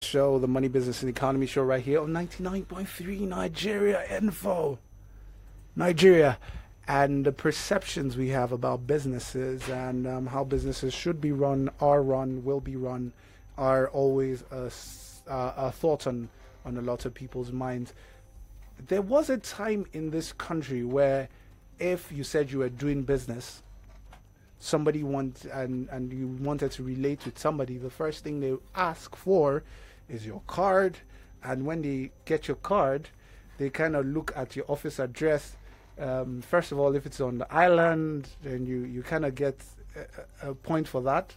show, the Money, Business, and Economy show right here on 99.3 Nigeria Info. Nigeria. And the perceptions we have about businesses and how businesses should be run, are run, will be run, are always a thought on a lot of people's minds. There was a time in this country where if you said you were doing business, somebody and you wanted to relate with somebody, the first thing they ask for is your card. And when they get your card, they kind of look at your office address. First of all, if it's on the island, then you kind of get a point for that.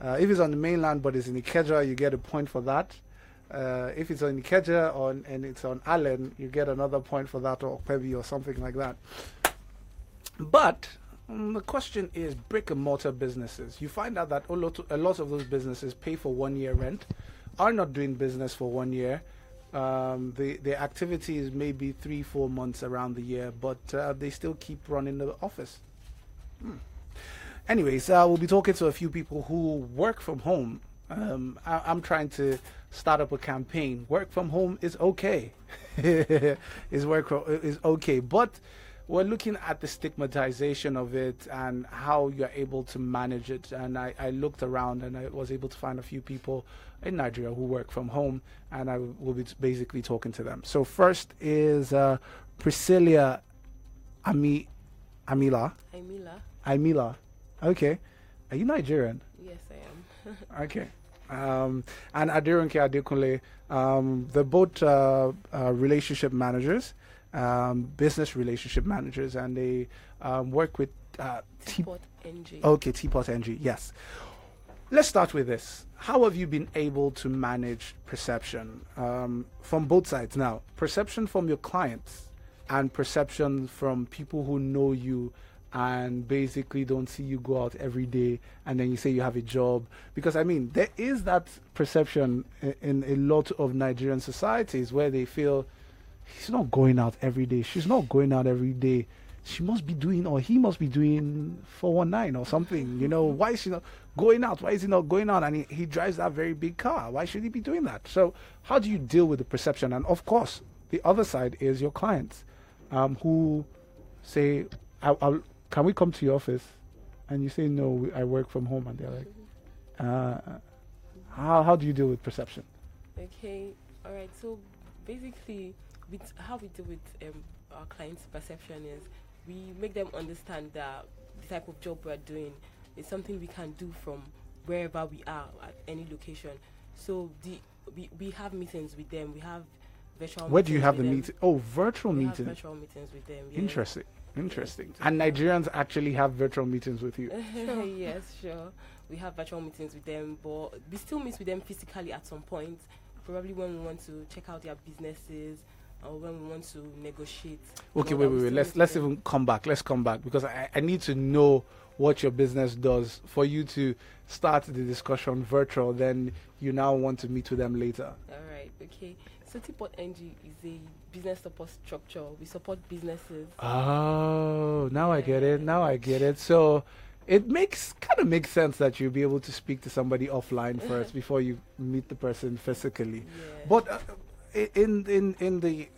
If it's on the mainland but it's in Ikeja, you get a point for that. If it's on Ikeja and it's on Allen, you get another point for that, or Pebi or something like that. But the question is brick and mortar businesses. You find out that a lot of those businesses pay for 1 year rent, are not doing business for 1 year. The activities may be 3-4 months around the year, but they still keep running the office. Anyways, we'll be talking to a few people who work from home. I'm trying to start up a campaign. Work from home is okay. is okay, but we're looking at the stigmatization of it and how you're able to manage it. And I looked around and I was able to find a few people in Nigeria who work from home, and I will be basically talking to them. So first is Priscilla Aimila. Aimila. Okay. Are you Nigerian? Yes, I am. Okay. And Aderonke Adekunle, they're both relationship managers, business relationship managers, and they work with teapotNG. Okay, teapotNG, yes. Let's start with this. How have you been able to manage perception from both sides now? Perception from your clients and perception from people who know you and basically don't see you go out every day, and then you say you have a job. Because, I mean, there is that perception in a lot of Nigerian societies where they feel he's not going out every day, she's not going out every day, she must be doing, or he must be doing 419 or something. You know, why is she not going out? Why is he not going out? And he drives that very big car. Why should he be doing that? So how do you deal with the perception? And of course, the other side is your clients who say, can we come to your office? And you say, no, I work from home. And they're like, how do you deal with perception? Okay, all right. So basically, how we deal with our clients' perception is we make them understand that the type of job we're doing is something we can do from wherever we are at any location. So we have meetings with them. We have virtual. Where do you have the meeting? meeting? Oh, virtual meetings. Have virtual meetings with them. Yeah. Interesting. And Nigerians actually have virtual meetings with you? Sure. Yes, sure. We have virtual meetings with them, but we still meet with them physically at some point. Probably when we want to check out their businesses or when we want to negotiate. Okay, wait. Let's even come back. Let's come back because I need to know what your business does for you to start the discussion virtual. Then you now want to meet with them later. All right. Okay. So teapotNG is a business support structure. We support businesses. Oh, now I get it. So it kind of makes sense that you'll be able to speak to somebody offline first before you meet the person physically. Yeah. But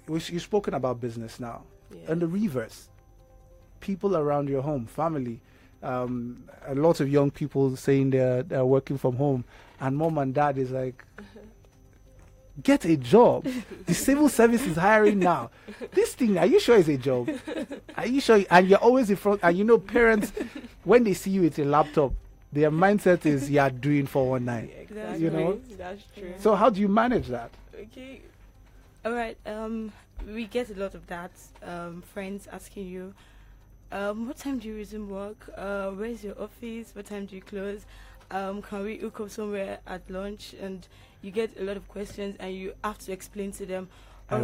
you've spoken about business now. Yeah. And the reverse, people around your home, family, a lot of young people saying they're working from home, and mom and dad is like, get a job. The civil service is hiring now. This thing, are you sure it's a job? Are you sure? And you're always in front. And you know, parents, when they see you with a laptop, their mindset is you're doing 419. Exactly. You know? That's true. So how do you manage that? Okay. All right. We get a lot of that. Friends asking you, what time do you resume work? Where's your office? What time do you close? Can we hook up somewhere at lunch? And you get a lot of questions, and you have to explain to them. I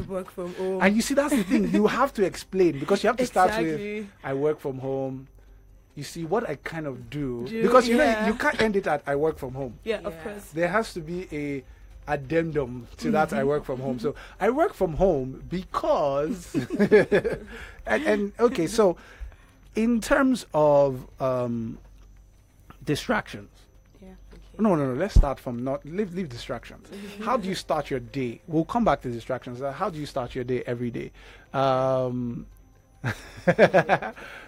work from home. And you see, that's the thing. You have to explain because you have to start with, I work from home. You see what I kind of do because you know you can't end it at I work from home. Yeah, of course. There has to be a addendum to that I work from home. So I work from home because and okay, so in terms of distractions. Yeah. No. Let's start from not leave distractions. How do you start your day? We'll come back to distractions. How do you start your day every day?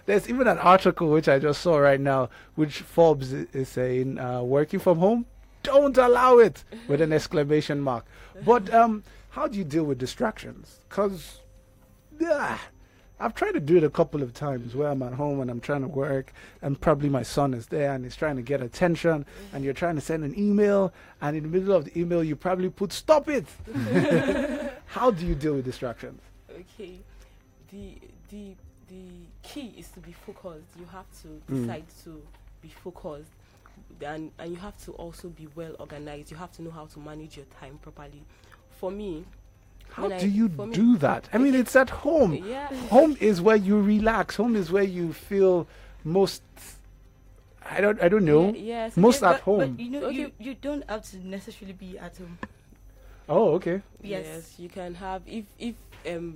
There's even an article which I just saw right now, which Forbes is saying, working from home, don't allow it, with an exclamation mark. But how do you deal with distractions? Because I've tried to do it a couple of times where I'm at home and I'm trying to work, and probably my son is there and he's trying to get attention, and you're trying to send an email, and in the middle of the email you probably put "stop it." How do you deal with distractions? Okay, the key is to be focused. You have to decide to be focused, and you have to also be well organized. You have to know how to manage your time properly. For me, how do you do that? I mean, it's at home. Yeah. Home is where you relax. Home is where you feel most. I don't know. Yes. Most at home. But you know, you don't have to necessarily be at home. Oh, okay. Yes, you can have if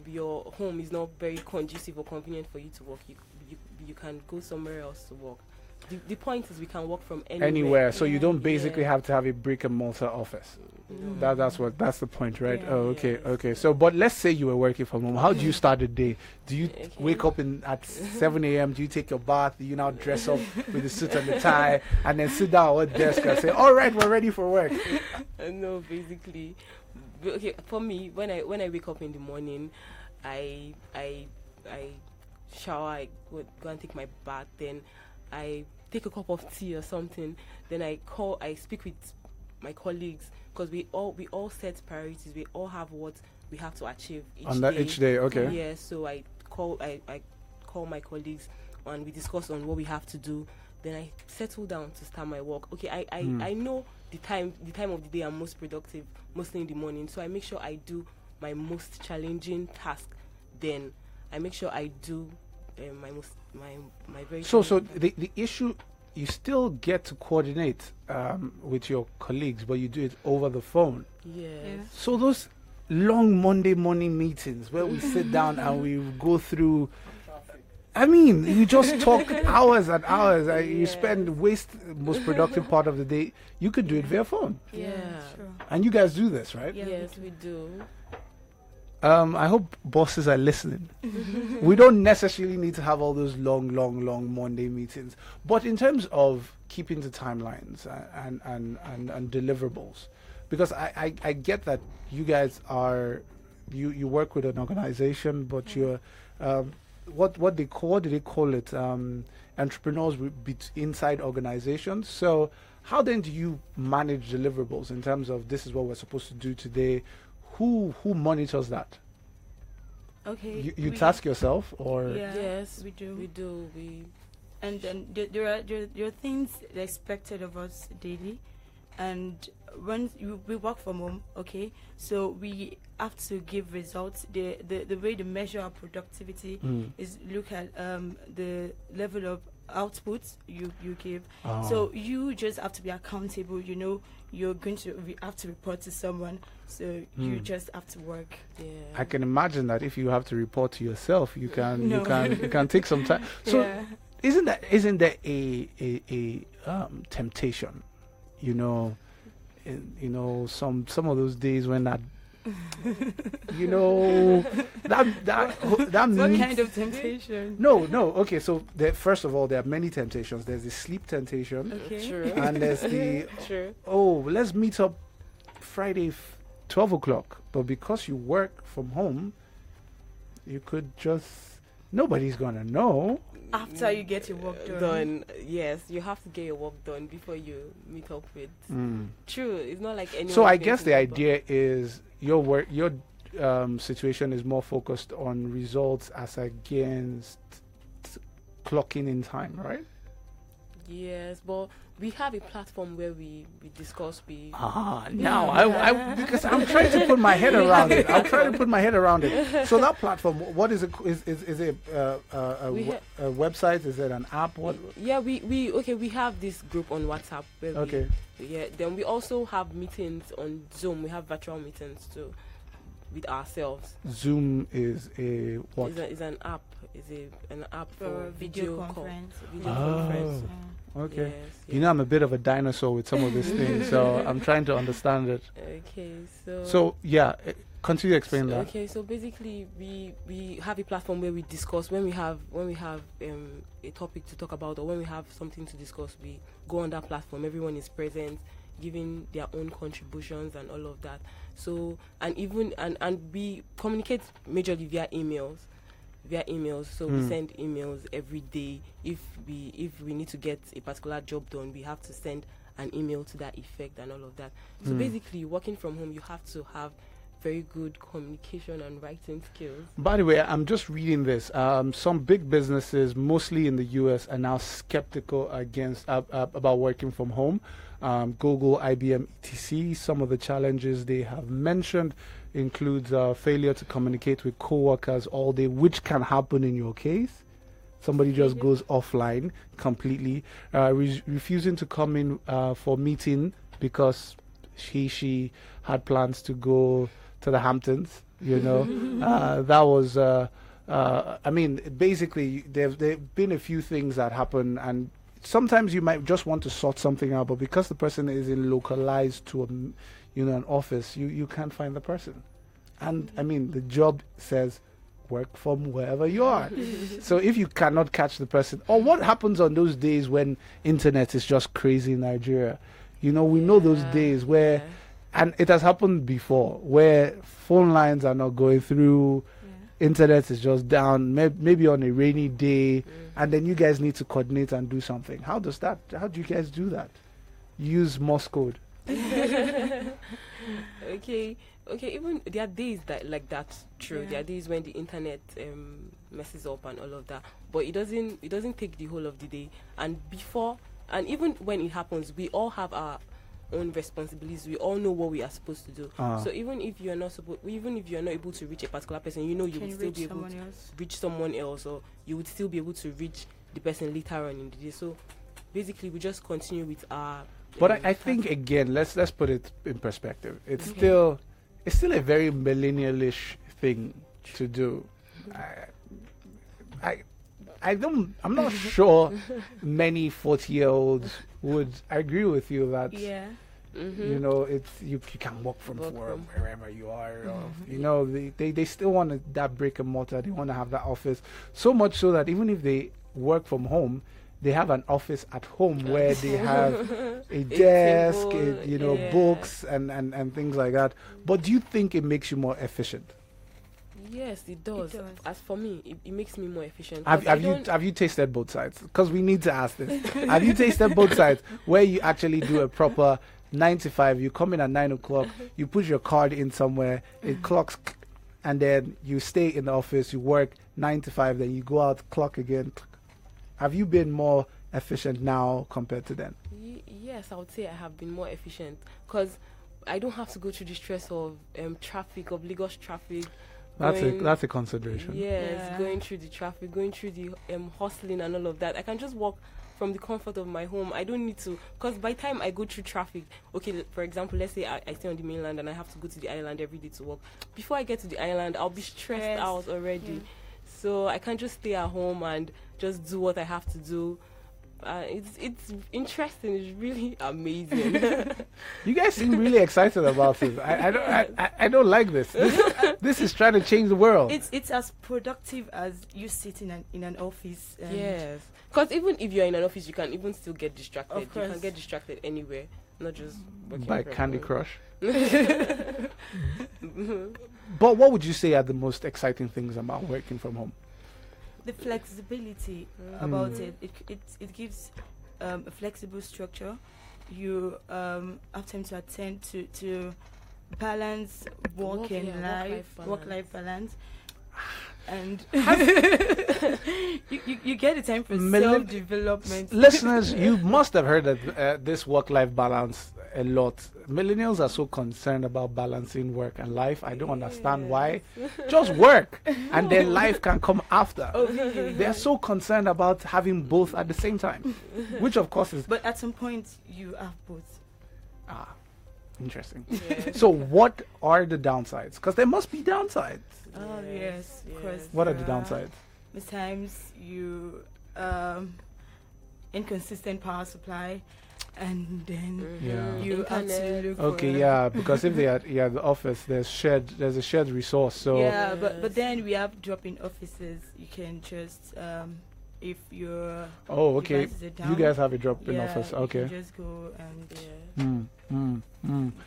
your home is not very conducive or convenient for you to work, you can go somewhere else to work. The point is we can work from anywhere. So you don't basically have to have a brick and mortar office. No. That's the point, right? Yeah. Oh, okay, Yes. okay. So, but let's say you were working from home. How do you start the day? Do you wake up at 7 a.m.? Do you take your bath? Do you now dress up with the suit and the tie, and then sit down at the desk and say, "All right, we're ready for work"? No, basically. Okay, for me, when I wake up in the morning, I shower, I go and take my bath, then I take a cup of tea or something, then I speak with my colleagues, because we all set priorities, we all have what we have to achieve each day. Okay. Yeah, so I call my colleagues and we discuss on what we have to do, then I settle down to start my work. Okay, I know the time of the day I'm most productive, mostly in the morning, so I make sure I do my most challenging task, then I make sure I do my very So the issue, you still get to coordinate with your colleagues, but you do it over the phone. Yes. So those long Monday morning meetings where we sit down and we go through, I mean, you just talk hours and hours. You waste most productive part of the day. You could do it via phone. Yeah. True. And you guys do this, right? Yeah, Yes, we do. I hope bosses are listening. We don't necessarily need to have all those long Monday meetings, but in terms of keeping the timelines and deliverables, because I get that you guys are you work with an organization, but you're what do they call it, entrepreneurs inside organizations. So how then do you manage deliverables in terms of this is what we're supposed to do today? Who monitors that? Okay. You task yourself, or Yes, we do. We do. And then there are things expected of us daily, and when we work from home, okay, so we have to give results. The way to measure our productivity is look at the level of output you give. So you just have to be accountable. You know, you're going to have to report to someone, so you just have to work. Yeah. I can imagine that if you have to report to yourself, you can take some time. So isn't there a temptation? You know, some of those days when that you know that What means, kind of temptation? no, okay, so first of all, there are many temptations. There's the sleep temptation, Okay. True. and there's the True. let's meet up Friday 12 o'clock, but because you work from home, you could just, nobody's gonna know. After you get your work done. Yes, you have to get your work done before you meet up with. True, it's not like anyone. So I guess the idea is your situation is more focused on results as against clocking in time, right? Yes, but we have a platform where we discuss. Now I because I'm trying to put my head around it. So that platform, what is it? Is it a website? Is it an app? What? Yeah, we have this group on WhatsApp. Where then we also have meetings on Zoom. We have virtual meetings too with ourselves. Zoom is a what? It's an app. It's an app for video call. conference. Video conference. Okay. Yes, You know, I'm a bit of a dinosaur with some of these things, so I'm trying to understand it. Okay, so. So, yeah, continue to explain that. Okay, so basically, we have a platform where we discuss when we have a topic to talk about, or when we have something to discuss. We go on that platform. Everyone is present, giving their own contributions and all of that. So and we communicate majorly via emails. So we send emails every day. If we need to get a particular job done, we have to send an email to that effect and all of that. So basically, working from home, you have to have very good communication and writing skills. By the way, I'm just reading this. Some big businesses, mostly in the US, are now skeptical about working from home. Google, IBM, etc. Some of the challenges they have mentioned includes failure to communicate with coworkers all day, which can happen in your case. Somebody just goes offline completely, refusing to come in for meeting because she had plans to go to the Hamptons. That was. I mean, basically, there've been a few things that happen, and sometimes you might just want to sort something out, but because the person isn't localized to an office, you can't find the person. And I mean, the job says work from wherever you are. So if you cannot catch the person, or what happens on those days when internet is just crazy in Nigeria? We know those days where, and it has happened before, where phone lines are not going through, internet is just down, maybe on a rainy day, and then you guys need to coordinate and do something. How do you guys do that? Use Morse code. Okay, even there are days like that's true. There are days when the internet messes up and all of that, but it doesn't take the whole of the day. And even when it happens, we all have our own responsibilities. We all know what we are supposed to do. So even if you're not able to reach a particular person, you would still be able to reach someone else, or you would still be able to reach the person later on in the day. So basically, we just continue with our. But I think again, let's put it in perspective. It's still a very millennial-ish thing to do. I'm not sure many 40-year-olds would agree with you that you can work from wherever you are. They still want that brick and mortar. They want to have that office, so much so that even if they work from home, they have an office at home where they have a desk, books and things like that. But do you think it makes you more efficient? Yes, it does. As for me, it makes me more efficient. Have you tasted both sides? Because we need to ask this. Have you tasted both sides where you actually do a proper 9 to 5? You come in at 9 o'clock, you put your card in somewhere, it clocks, and then you stay in the office, you work 9 to 5, then you go out, clock again. Have you been more efficient now compared to then? Yes, I would say I have been more efficient because I don't have to go through the stress of traffic, of Lagos traffic. That's a consideration. Yes, going through the traffic, going through the hustling and all of that. I can just walk from the comfort of my home. I don't need to, because by the time I go through traffic, okay, for example, let's say I stay on the mainland and I have to go to the island every day to work. Before I get to the island, I'll be stressed out already. So I can't just stay at home and just do what I have to do. It's interesting. It's really amazing. You guys seem really excited about it. I don't like this. This is trying to change the world. It's as productive as you sitting in an office. Yes, because even if you're in an office, you can even still get distracted. You can get distracted anywhere, not just by Candy Crush. But what would you say are the most exciting things about working from home? The flexibility about it. It gives a flexible structure. You have time to attend to balance work and work-life balance. And you get the time for self-development. Listeners, you must have heard of this work-life balance a lot. Millennials are so concerned about balancing work and life. I don't understand why. Just work, and then life can come after. They are so concerned about having both at the same time, which of course is. But at some point, you have both. Interesting. Yeah. So what are the downsides? Because there must be downsides. Oh, yes, of course. What are the downsides? Sometimes you inconsistent power supply, and then Yeah. you have to Internet. look Okay, for yeah, because if they are the office, there's a shared resource. So yeah, but Yes. then we have drop-in offices. You can just if you're oh, okay, devices are you down, guys have a drop-in yeah, office. you Okay. can just go and Yeah.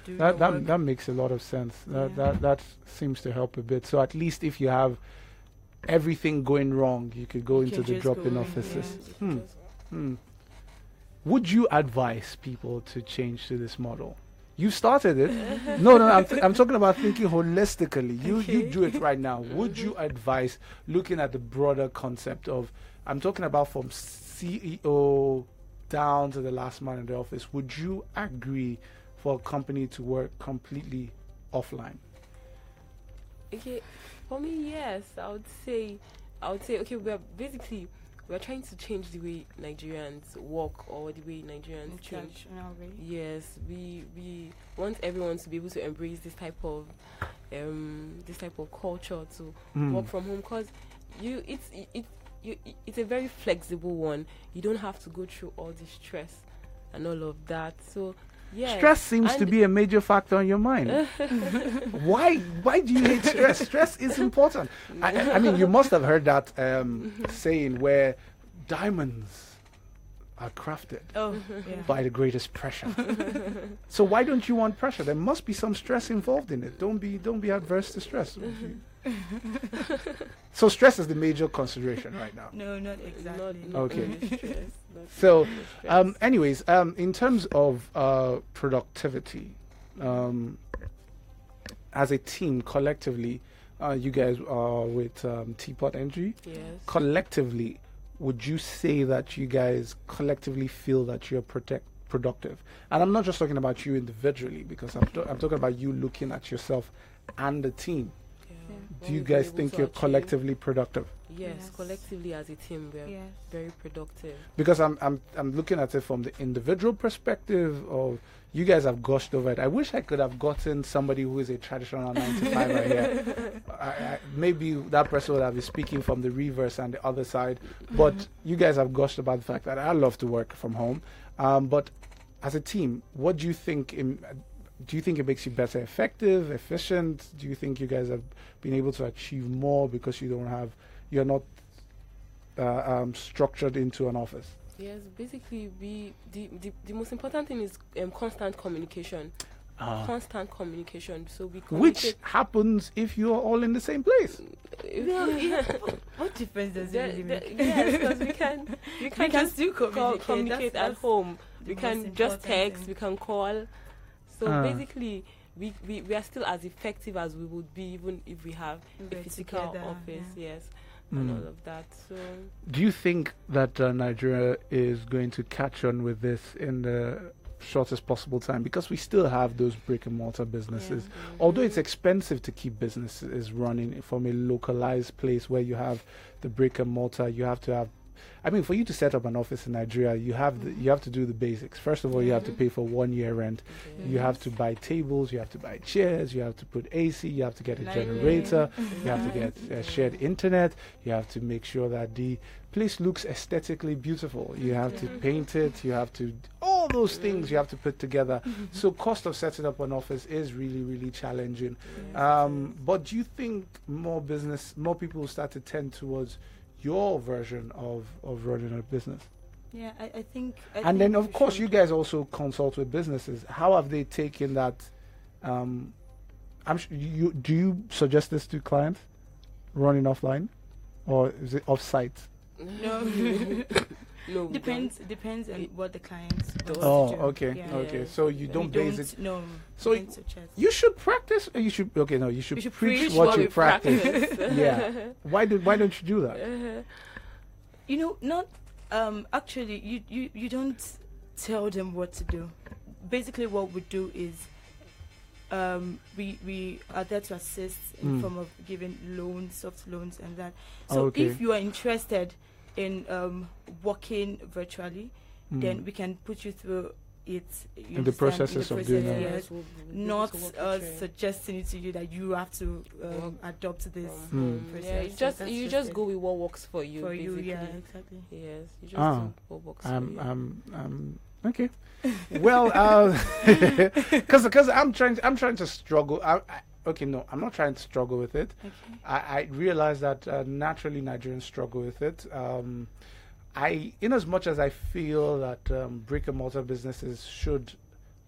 do That your that work. that makes a lot of sense. That Yeah. that seems to help a bit. So at least if you have everything going wrong, you could go You into can the just drop-in go in, offices. yeah. Would you advise people to change to this model? You started it. No, I'm talking about thinking holistically. You do it right now. Would you advise looking at the broader concept of, I'm talking about from CEO down to the last man in the office, would you agree for a company to work completely offline? Okay, for me, yes, I would say, okay, we're trying to change the way Nigerians work or the way Nigerians change. Traditional way. Yes, we want everyone to be able to embrace this type of culture to work from home, because it's a very flexible one. You don't have to go through all the stress and all of that. So yeah, Stress seems to be a major factor in your mind. Why do you hate stress? Stress is important. I mean, you must have heard that saying where diamonds are crafted Oh, yeah. by the greatest pressure. So why don't you want pressure? There must be some stress involved in it. Don't be adverse to stress. So stress is the major consideration right now. No, not exactly. Not Okay. only stress, not So, only stress. anyways, in terms of productivity, as a team, collectively, you guys are with teapotNG. Yes. Collectively, would you say that you guys collectively feel that you're productive? And I'm not just talking about you individually, because I'm talking about you looking at yourself and the team. Yeah. What Do you we've been guys able think to you're achieve. collectively productive? Yes, Yes. collectively as a team, we're Yes. very productive. Because I'm looking at it from the individual perspective of, you guys have gushed over it. I wish I could have gotten somebody who is a traditional 9 to 5 right here. Maybe that person would have been speaking from the reverse and the other side. But you guys have gushed about the fact that I love to work from home. But as a team, what do you think? Do you think it makes you better effective, efficient? Do you think you guys have been able to achieve more because you're not structured into an office? Yes, basically, the most important thing is constant communication. Constant communication. So we Which communicate. happens if you are all in the same place. What difference does it really make? Yes, because we can just still communicate at home. We the can most just important text. thing. We can call. So Ah. basically, we are still as effective as we would be even if we have a We're physical together, office. yeah. Yes, and all of that. So Do you think that Nigeria is going to catch on with this in the shortest possible time? Because we still have those brick and mortar businesses. Although it's expensive to keep businesses running from a localized place where you have the brick and mortar, you have to have. I mean, for you to set up an office in Nigeria, you have to do the basics. First of all, you have to pay for 1 year rent. You have to buy tables, you have to buy chairs, you have to put AC, you have to get a Lighting. generator, you have to get shared internet, you have to make sure that the place looks aesthetically beautiful. You have to paint it, you have to, all those things you have to put together. So cost of setting up an office is really, really challenging. But do you think more people will start to tend towards your version of running a business? Yeah, I think. And then, of we course, should. you guys also consult with businesses. How have they taken that? Do you suggest this to clients, running offline, or is it off-site? No. no, we Depends on what the client wants Oh, to do. okay, Yeah. okay. Yes. So you don't base it. No. So we don't suggest. You should practice. You should. Okay, no. You should, We should preach preach what what you we practice. Yeah. Why don't you do that? You know, not actually. You don't tell them what to do. Basically, what we do is we are there to assist in form of giving loans, soft loans, and that. So Okay. if you are interested in working virtually, then we can put you through it. In the processes of doing it. Yes, not suggesting it to you that you have to adopt this process. Yeah, you just go with what works for you. For you, basically. yeah, exactly. Yes, you just do what works for you. Okay. Well, because I'm trying to struggle. I'm not trying to struggle with it. Okay. I realize that naturally Nigerians struggle with it. In as much as I feel that brick and mortar businesses should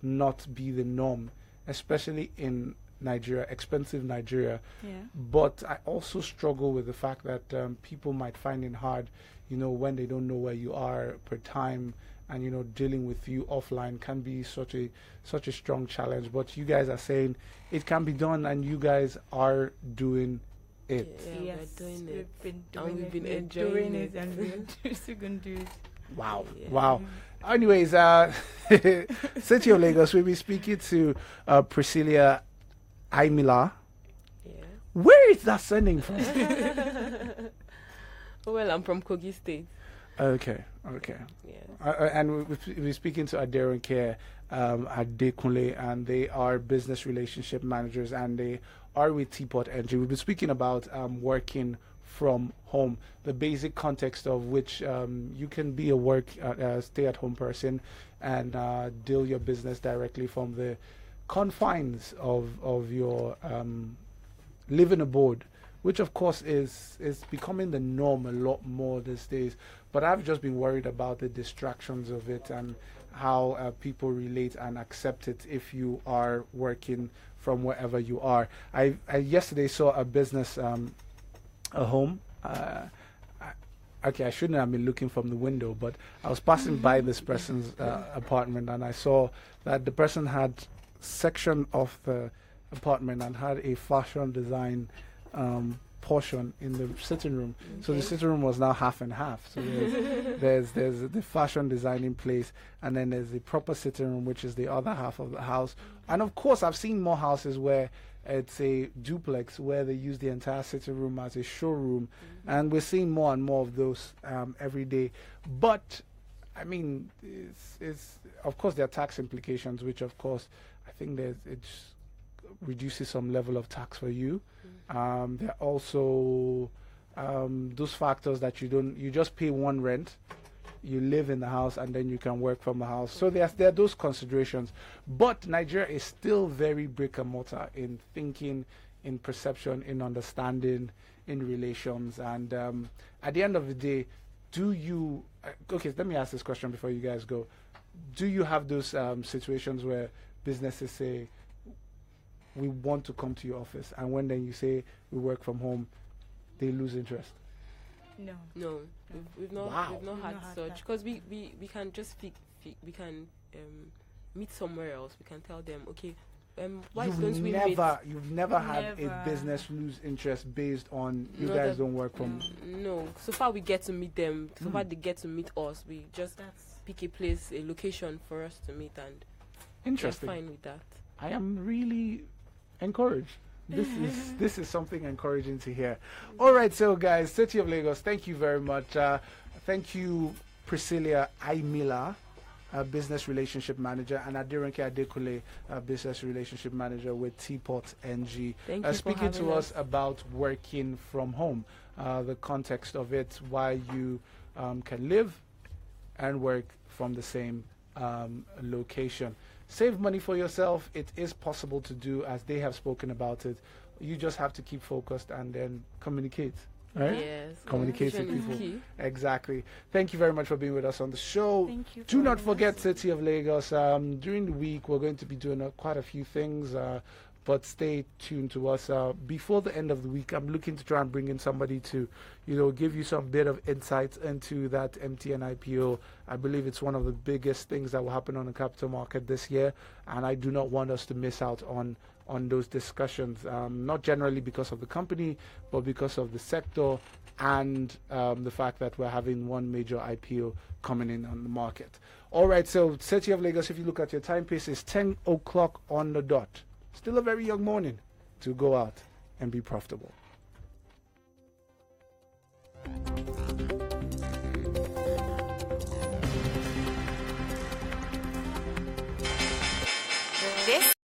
not be the norm, especially in Nigeria, expensive Nigeria. Yeah. But I also struggle with the fact that people might find it hard, when they don't know where you are per time, and dealing with you offline can be such a strong challenge. But you guys are saying it can be done, and you guys are doing it. Yeah, Yes, we're doing it. we've been enjoying doing it. it, and we're still going to do it. Wow. Yeah. Wow. Anyways, City of Lagos, we'll be speaking to Priscilla Aimila. Yeah. Where is that surname from? Well, I'm from Kogi State. Okay. Yeah. And we're speaking to Aderonke, Adekunle, and they are business relationship managers, and they are with teapotNG. We've been speaking about working from home, the basic context of which you can be a stay-at-home person and deal your business directly from the confines of your living abroad, which of course is becoming the norm a lot more these days. But I've just been worried about the distractions of it and how people relate and accept it if you are working from wherever you are. I yesterday saw a business, a home. I shouldn't have been looking from the window, but I was passing by this person's apartment, and I saw that the person had section of the apartment and had a fashion design portion in the sitting room. Okay. So the sitting room was now half and half. So there's the fashion design in place, and then there's the proper sitting room, which is the other half of the house. And of course, I've seen more houses where it's a duplex where they use the entire sitting room as a showroom, and we're seeing more and more of those every day. But I mean, it's of course there are tax implications, which of course I think it reduces some level of tax for you. There are also those factors that you just pay one rent, you live in the house, and then you can work from the house. So there are those considerations. But Nigeria is still very brick and mortar in thinking, in perception, in understanding, in relations. And at the end of the day, do you... okay, let me ask this question before you guys go. Do you have those situations where businesses say, we want to come to your office, and when then you say we work from home, they lose interest? No. We've not had such, because we can just we can meet somewhere else. We can tell them, okay, why don't we meet? You've never had a business lose interest based on you guys don't work from. No, so far we get to meet them. So far they get to meet us. We just pick a place, a location for us to meet, and interesting. We're fine with that. I am really encouraged. This is something encouraging to hear. All right, so guys, City of Lagos, thank you very much. Thank you, Priscilla Aimila, business relationship manager, and Aderonke Adekunle, business relationship manager with teapotNG. Thank you speaking for to us about working from home, the context of it, why you can live and work from the same location. Save money for yourself. It is possible to do, as they have spoken about it. You just have to keep focused and then communicate. Right? Yes. Communicate with people. Exactly. Thank you very much for being with us on the show. Thank you. Do not forget City of Lagos. During the week, we're going to be doing quite a few things, but stay tuned to us. Before the end of the week, I'm looking to try and bring in somebody to, give you some bit of insights into that MTN IPO. I believe it's one of the biggest things that will happen on the capital market this year, and I do not want us to miss out on those discussions, not generally because of the company, but because of the sector and the fact that we're having one major IPO coming in on the market. All right, so City of Lagos, if you look at your timepiece, it's 10 o'clock on the dot. Still a very young morning to go out and be profitable.